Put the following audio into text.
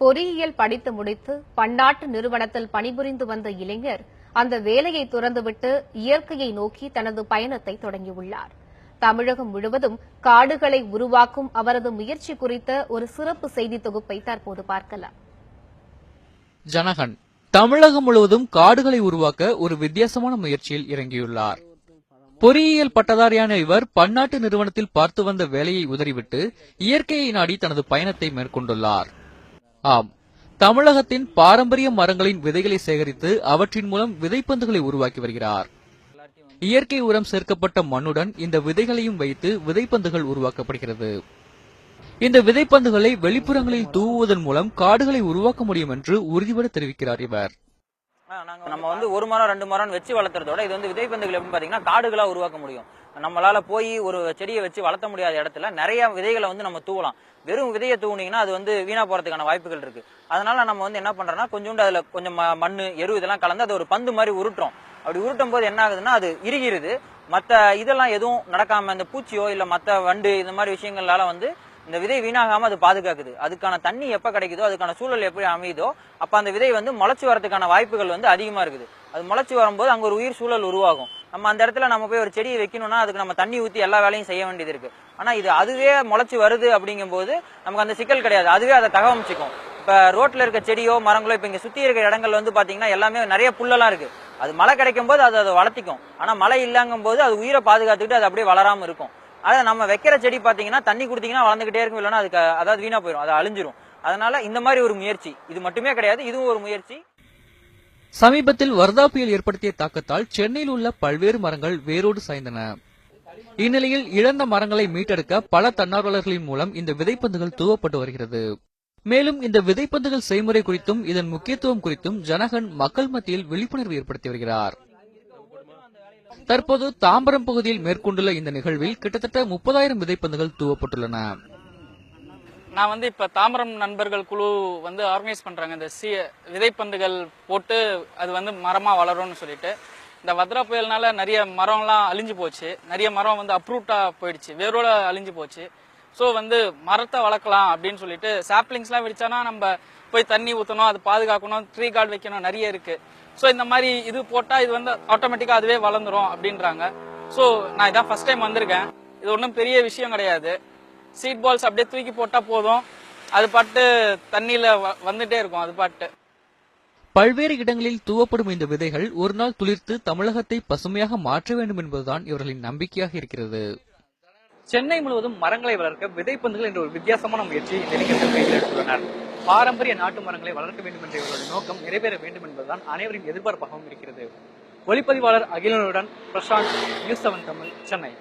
பொறியியல் படித்து முடித்து பன்னாட்டு நிறுவனத்தில் பணிபுரிந்து வந்த இளைஞர் அந்த வேலையை துறந்துவிட்டு இயற்கையை நோக்கி தனது பயணத்தை தொடங்கியுள்ளார். தமிழகம் முழுவதும் காடுகளை உருவாக்கும் அவரது முயற்சி குறித்த ஒரு சிறப்பு செய்தி தொகுப்பை தற்போது பார்க்கலாம். ஜனகன் தமிழகம் முழுவதும் காடுகளை உருவாக்க ஒரு வித்தியாசமான முயற்சியில் இறங்கியுள்ளார். பொறியியல் பட்டதாரியான இவர் பன்னாட்டு நிறுவனத்தில் பார்த்து வந்த வேலையை உதறிவிட்டு இயற்கையை நாடி தனது பயணத்தை மேற்கொண்டுள்ளார். ஆம், தமிழகத்தின் பாரம்பரிய மரங்களின் விதைகளை சேகரித்து அவற்றின் மூலம் விதைப்பந்துகளை உருவாக்கி வருகிறார். இயற்கை உரம் சேர்க்கப்பட்ட மண்ணுடன் இந்த விதைகளையும் வைத்து விதைப்பந்துகள் உருவாக்கப்படுகிறது. இந்த விதைப்பந்துகளை வெளிப்புறங்களில் தூவுவதன் மூலம் காடுகளை உருவாக்க முடியும் என்று உறுதிபட தெரிவிக்கிறார் இவர். நம்ம ஒரு மரம் 2 மரம் வச்சு வளர்த்துறதோட இது விதைப்பந்துகள் எப்படி பாத்தீங்கன்னா காடுகளா உருவாக்க முடியும். நம்மளால போய் ஒரு செடியை வச்சு வளர்த்த முடியாத இடத்துல நிறைய விதைகளை நம்ம தூவலாம். வெறும் விதையை தூவுனீங்கன்னா அது வீணா போறதுக்கான வாய்ப்புகள் இருக்கு. அதனால நம்ம என்ன பண்றோம்னா கொஞ்சோண்டு அதுல கொஞ்சம் மண்ணு எரு இதெல்லாம் கலந்து அது ஒரு பந்து மாதிரி உருட்டுறோம். அப்படி உருட்டும் போது என்ன ஆகுதுன்னா அது இறுகிறது. மத்த இதெல்லாம் எதுவும் நடக்காம இந்த பூச்சியோ இல்ல மத்த வண்டு இந்த மாதிரி விஷயங்களால இந்த விதை வீணாகாம அது பாதுகாக்குது. அதுக்கான தண்ணி எப்ப கிடைக்குதோ அதுக்கான சூழல் எப்படி அமையுதோ அப்ப அந்த விதை முளைச்சு வரதுக்கான வாய்ப்புகள் அதிகமா இருக்குது. அது முளைச்சு வரும்போது அங்க ஒரு உயிர் சூழல் உருவாகும். நம்ம அந்த இடத்துல நம்ம போய் ஒரு செடியை வைக்கணும்னா அதுக்கு நம்ம தண்ணி ஊத்தி எல்லா வேலையும் செய்ய வேண்டியது இருக்கு. ஆனா அதுவே முளைச்சு வருது அப்படிங்கும் போது நமக்கு அந்த சிக்கல் கிடையாது. அதுவே அதை தகவமைச்சுக்கும். இப்ப ரோட்ல இருக்க செடியோ மரங்களோ இப்ப இங்க சுத்தி இருக்க இடங்கள் பாத்தீங்கன்னா எல்லாமே நிறைய புல்லெல்லாம் இருக்கு. அது மழை கிடைக்கும் போது அதை வளர்த்திக்கும். ஆனா மழை இல்லங்கும் போது அது உயிரை பாதுகாத்துக்கிட்டு அது அப்படியே வளராம இருக்கும். அதை நம்ம வைக்கிற செடி பாத்தீங்கன்னா தண்ணி குடுத்தீங்கன்னா வளர்ந்துகிட்டே இருக்கும். இல்லைன்னா அதுக்கு வீணா போயிடும், அது அழிஞ்சிரும். அதனால இந்த மாதிரி ஒரு முயற்சி இது மட்டுமே கிடையாது, இதுவும் ஒரு முயற்சி. சமீபத்தில் வர்தா புயல் ஏற்படுத்திய தாக்கத்தால் சென்னையில் உள்ள பல்வேறு மரங்கள் வேரோடு சாய்ந்தன. இந்நிலையில் இழந்த மரங்களை மீட்டெடுக்க பல தன்னார்வலர்களின் மூலம் இந்த விதைப்பந்துகள் தூவப்பட்டு வருகிறது. மேலும் இந்த விதைப்பந்துகள் செய்முறை குறித்தும் இதன் முக்கியத்துவம் குறித்தும் ஜனகன் மக்கள் மத்தியில் விழிப்புணர்வு ஏற்படுத்தி வருகிறார். தற்போது தாம்பரம் பகுதியில் மேற்கொண்டுள்ள இந்த நிகழ்வில் கிட்டத்தட்ட 30,000 விதைப்பந்துகள் தூவப்பட்டுள்ளன. நான் இப்ப தாம்பரம் நண்பர்கள் குழு ஆர்கனைஸ் பண்றாங்க. இந்த விதைப்பந்துகள் போட்டு அது மரமா வளரும்னு சொல்லிட்டு. இந்த வத்ரா புயல்னால நிறைய மரம்லாம் அழிஞ்சு போச்சு. நிறைய மரம் அப்ரூட்டா போயிடுச்சு, வேரோட அழிஞ்சு போச்சு. ஸோ மரத்தை வளர்க்கலாம் அப்படின்னு சொல்லிட்டு சாப்லிங்ஸ்லாம் வெடிச்சானா நம்ம போய் தண்ணி ஊற்றணும், அது பாதுகாக்கணும், ட்ரீ கார்டு வைக்கணும், நிறைய இருக்கு. ஸோ இந்த மாதிரி இது போட்டா இது ஆட்டோமேட்டிக்கா அதுவே வளர்ந்துரும் அப்படின்றாங்க. ஸோ நான் இதான் ஃபர்ஸ்ட் டைம் வந்திருக்கேன். இது ஒன்றும் பெரிய விஷயம் கிடையாது. சீட் பால்ஸ் அப்படியே தூக்கி போட்டா போதும், அது பாட்டு தண்ணியில வந்துட்டே இருக்கும். அது பாட்டு பல்வேறு இடங்களில் தூவப்படும் இந்த விதைகள் ஒரு நாள் துளிர்த்து தமிழகத்தை பசுமையாக மாற்ற வேண்டும் என்பதுதான் இவர்களின் நம்பிக்கையாக இருக்கிறது. சென்னை முழுவதும் மரங்களை வளர்க்க விதைப்பந்துகள் என்ற ஒரு வித்தியாசமான முயற்சியை இளைஞர்கள் கையில் எடுத்துள்ளனர். பாரம்பரிய நாட்டு மரங்களை வளர்க்க வேண்டும் என்ற இவர்களுடைய நோக்கம் நிறைவேற வேண்டும் என்பதுதான் அனைவரின் எதிர்பார்ப்பாகவும் இருக்கிறது. ஒளிப்பதிவாளர் அகிலனுடன் பிரசாந்த், நியூஸ் 7 தமிழ், சென்னை.